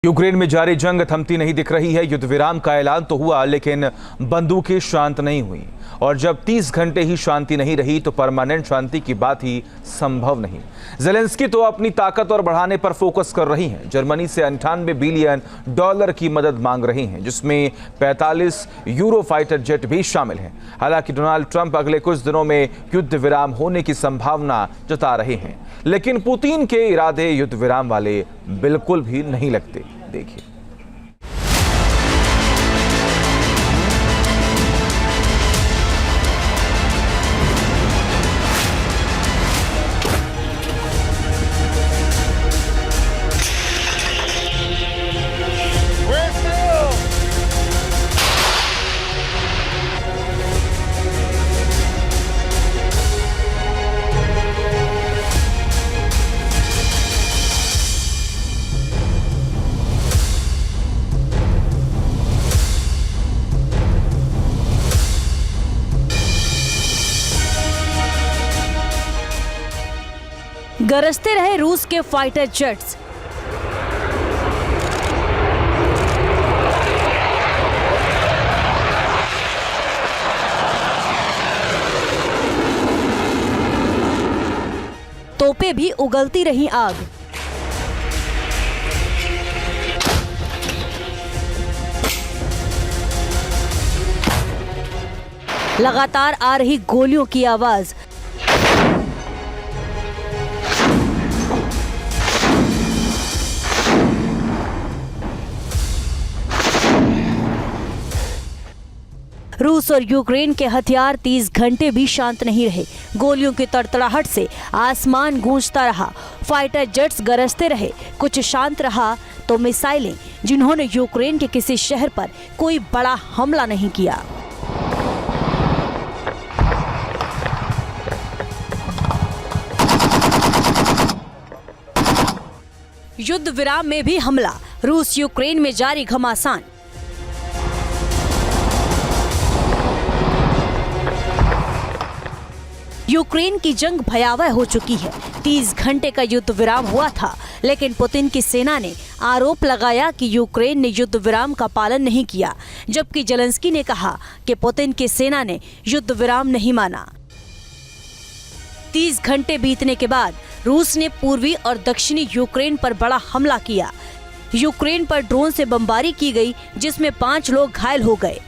Ukraine में जारी जंग थमती नहीं दिख रही है। युद्ध विराम का ऐलान तो हुआ, लेकिन बंदूकें शांत नहीं हुई। और जब 30 घंटे ही शांति नहीं रही तो परमानेंट शांति की बात ही संभव नहीं। ज़ेलेंस्की तो अपनी ताकत और बढ़ाने पर फोकस कर रही हैं। जर्मनी से 98 बिलियन डॉलर की मदद मांग रही हैं, जिसमें 45 यूरो फाइटर जेट भी शामिल हैं। हालांकि डोनाल्ड ट्रंप अगले कुछ दिनों में युद्ध विराम होने की संभावना जता रहे हैं, लेकिन पुतिन के इरादे युद्ध विराम वाले बिल्कुल भी नहीं लगते। देखिए, गरजते रहे रूस के फाइटर जेट्स। तोपें भी उगलती रही आग। लगातार आ रही गोलियों की आवाज। रूस और यूक्रेन के हथियार 30 घंटे भी शांत नहीं रहे। गोलियों की तड़तड़ाहट से आसमान गूंजता रहा। फाइटर जेट्स गरजते रहे। कुछ शांत रहा तो मिसाइलें, जिन्होंने यूक्रेन के किसी शहर पर कोई बड़ा हमला नहीं किया। युद्ध विराम में भी हमला। रूस यूक्रेन में जारी घमासान। यूक्रेन की जंग भयावह हो चुकी है। 30 घंटे का युद्ध विराम हुआ था, लेकिन पुतिन की सेना ने आरोप लगाया कि यूक्रेन ने युद्ध विराम का पालन नहीं किया, जबकि ज़ेलेंस्की ने कहा कि पुतिन की सेना ने युद्ध विराम नहीं माना। 30 घंटे बीतने के बाद रूस ने पूर्वी और दक्षिणी यूक्रेन पर बड़ा हमला किया। यूक्रेन पर ड्रोन से बमबारी की गई, जिसमें 5 लोग घायल हो गए।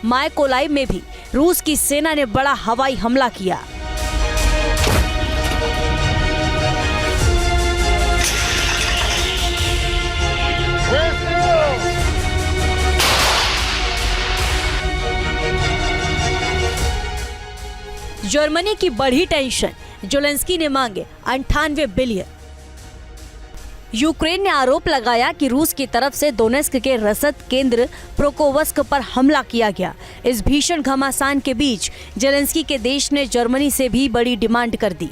मायकोलाइव में भी रूस की सेना ने बड़ा हवाई हमला किया। जर्मनी की बढ़ी टेंशन। ज़ेलेंस्की ने मांगे 98 बिलियन। यूक्रेन ने आरोप लगाया कि रूस की तरफ से दोनेस्क के रसद केंद्र प्रोकोवस्क पर हमला किया गया। इस भीषण घमासान के बीच ज़ेलेंस्की के देश ने जर्मनी से भी बड़ी डिमांड कर दी।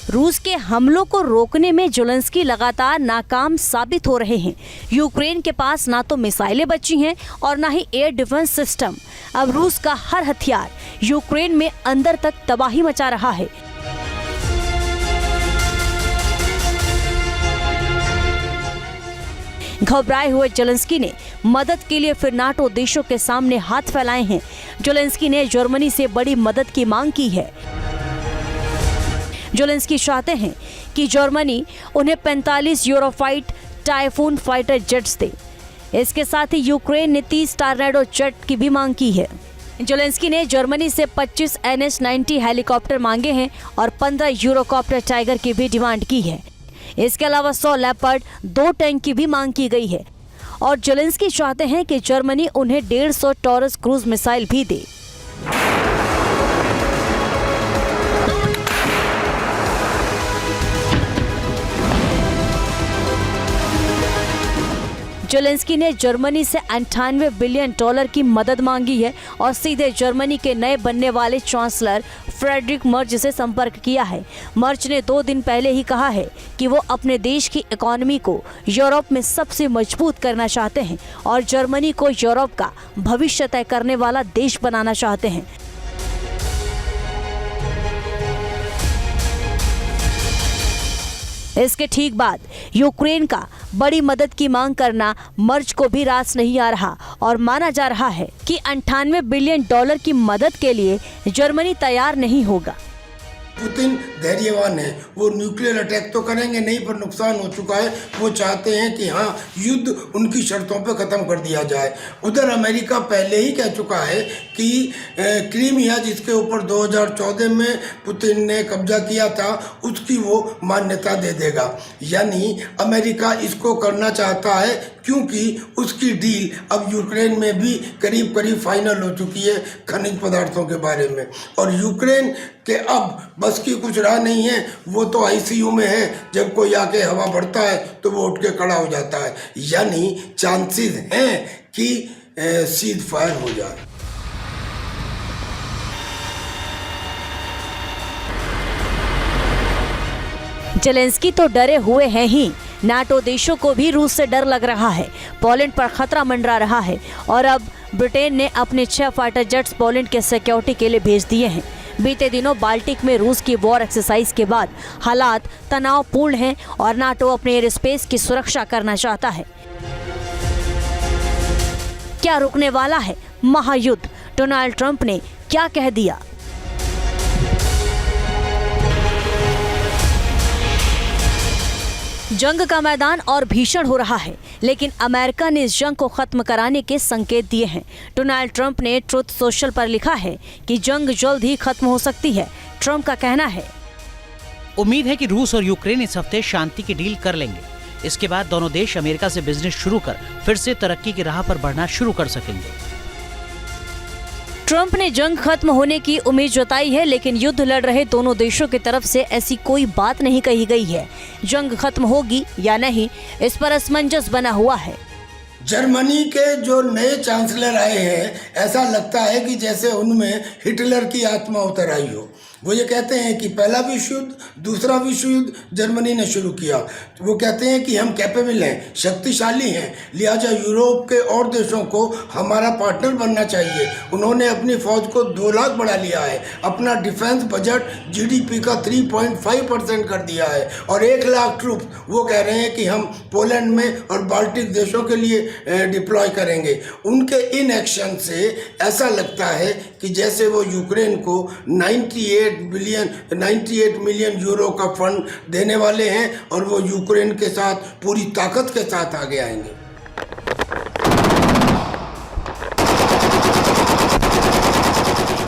रूस के हमलों को रोकने में ज़ेलेंस्की लगातार नाकाम साबित हो रहे हैं। यूक्रेन के पास ना तो मिसाइलें बची हैं और ना ही एयर डिफेंस सिस्टम। अब रूस का हर हथियार यूक्रेन में अंदर तक तबाही मचा रहा है। घबराए हुए ज़ेलेंस्की ने मदद के लिए फिर नाटो देशों के सामने हाथ फैलाए हैं। ज़ेलेंस्की ने जर्मनी से बड़ी मदद की मांग की है। ज़ेलेंस्की चाहते हैं कि जर्मनी उन्हें 45 यूरोफाइट टाइफून फाइटर जेट्स दे। इसके साथ ही यूक्रेन ने 30 टॉर्नेडो जेट की भी मांग की है। ज़ेलेंस्की ने जर्मनी से 25 NH-90 हेलीकॉप्टर मांगे हैं और 15 यूरोकॉप्टर टाइगर की भी डिमांड की है। इसके अलावा 100 लेपर्ड 2 टैंक की भी मांग की गई है। और ज़ेलेंस्की चाहते हैं कि जर्मनी उन्हें 150 टॉरस क्रूज मिसाइल भी दे। ज़ेलेंस्की ने जर्मनी से 98 बिलियन डॉलर की मदद मांगी है और सीधे जर्मनी के नए बनने वाले चांसलर फ्रेडरिक मर्ज से संपर्क किया है। मर्ज ने 2 दिन पहले ही कहा है कि वो अपने देश की इकोनॉमी को यूरोप में सबसे मजबूत करना चाहते हैं और जर्मनी को यूरोप का भविष्य तय करने वाला देश बनाना चाहते हैं। इसके ठीक बाद यूक्रेन का बड़ी मदद की मांग करना मर्ज को भी रास नहीं आ रहा और माना जा रहा है कि 98 बिलियन डॉलर की मदद के लिए जर्मनी तैयार नहीं होगा। पुतिन धैर्यवान है, वो न्यूक्लियर अटैक तो करेंगे नहीं, पर नुकसान हो चुका है। वो चाहते हैं कि हाँ, युद्ध उनकी शर्तों पे ख़त्म कर दिया जाए। उधर अमेरिका पहले ही कह चुका है कि क्रीमिया, जिसके ऊपर 2014 में पुतिन ने कब्जा किया था, उसकी वो मान्यता दे देगा। यानी अमेरिका इसको करना चाहता है क्योंकि उसकी डील अब यूक्रेन में भी करीब करीब फाइनल हो चुकी है खनिज पदार्थों के बारे में। और यूक्रेन के अब बस की कुछ राह नहीं है, वो तो आईसीयू में है। जब कोई आके हवा भरता है तो वो उठ के खड़ा हो जाता है। यानी चांसेस हैं कि सीज फायर हो जाए। जेलेंस्की तो डरे हुए हैं ही, नाटो देशों को भी रूस से डर लग रहा है। पोलैंड पर खतरा मंडरा रहा है और अब ब्रिटेन ने अपने 6 फाइटर जेट्स पोलैंड के सिक्योरिटी के लिए भेज दिए हैं। बीते दिनों बाल्टिक में रूस की वॉर एक्सरसाइज के बाद हालात तनावपूर्ण हैं और नाटो अपने एयर स्पेस की सुरक्षा करना चाहता है। क्या रुकने वाला है महायुद्ध? डोनाल्ड ट्रंप ने क्या कह दिया? जंग का मैदान और भीषण हो रहा है, लेकिन अमेरिका ने इस जंग को खत्म कराने के संकेत दिए हैं। डोनाल्ड ट्रंप ने ट्रुथ सोशल पर लिखा है कि जंग जल्द ही खत्म हो सकती है। ट्रंप का कहना है, उम्मीद है कि रूस और यूक्रेन इस हफ्ते शांति की डील कर लेंगे। इसके बाद दोनों देश अमेरिका से बिजनेस शुरू कर फिर से तरक्की की राह पर बढ़ना शुरू कर सकेंगे। ट्रंप ने जंग खत्म होने की उम्मीद जताई है, लेकिन युद्ध लड़ रहे दोनों देशों की तरफ से ऐसी कोई बात नहीं कही गई है। जंग खत्म होगी या नहीं, इस पर असमंजस बना हुआ है। जर्मनी के जो नए चांसलर आए हैं, ऐसा लगता है कि जैसे उनमें हिटलर की आत्मा उतर आई हो। वो ये कहते हैं कि पहला विश्व युद्ध, दूसरा विश्व युद्ध जर्मनी ने शुरू किया। तो वो कहते हैं कि हम कैपेबल हैं, शक्तिशाली हैं, लिहाजा यूरोप के और देशों को हमारा पार्टनर बनना चाहिए। उन्होंने अपनी फौज को 2 लाख बढ़ा लिया है, अपना डिफेंस बजट जीडीपी का 3.5% कर दिया है और 1 लाख ट्रूप वो कह रहे हैं कि हम पोलैंड में और बाल्टिक देशों के लिए डिप्लॉय करेंगे। उनके इन एक्शन से ऐसा लगता है कि जैसे वो यूक्रेन को 98 मिलियन यूरो का फंड देने वाले हैं और वो यूक्रेन के साथ पूरी ताकत के साथ आगे आएंगे।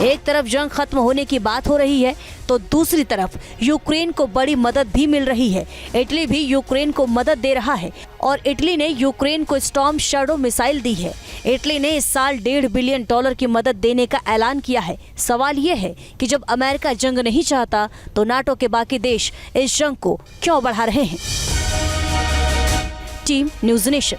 एक तरफ जंग खत्म होने की बात हो रही है तो दूसरी तरफ यूक्रेन को बड़ी मदद भी मिल रही है। इटली भी यूक्रेन को मदद दे रहा है और इटली ने यूक्रेन को स्टॉर्म शैडो मिसाइल दी है। इटली ने इस साल $1.5 बिलियन की मदद देने का ऐलान किया है। सवाल ये है कि जब अमेरिका जंग नहीं चाहता तो नाटो के बाकी देश इस जंग को क्यों बढ़ा रहे हैं? Team news nation.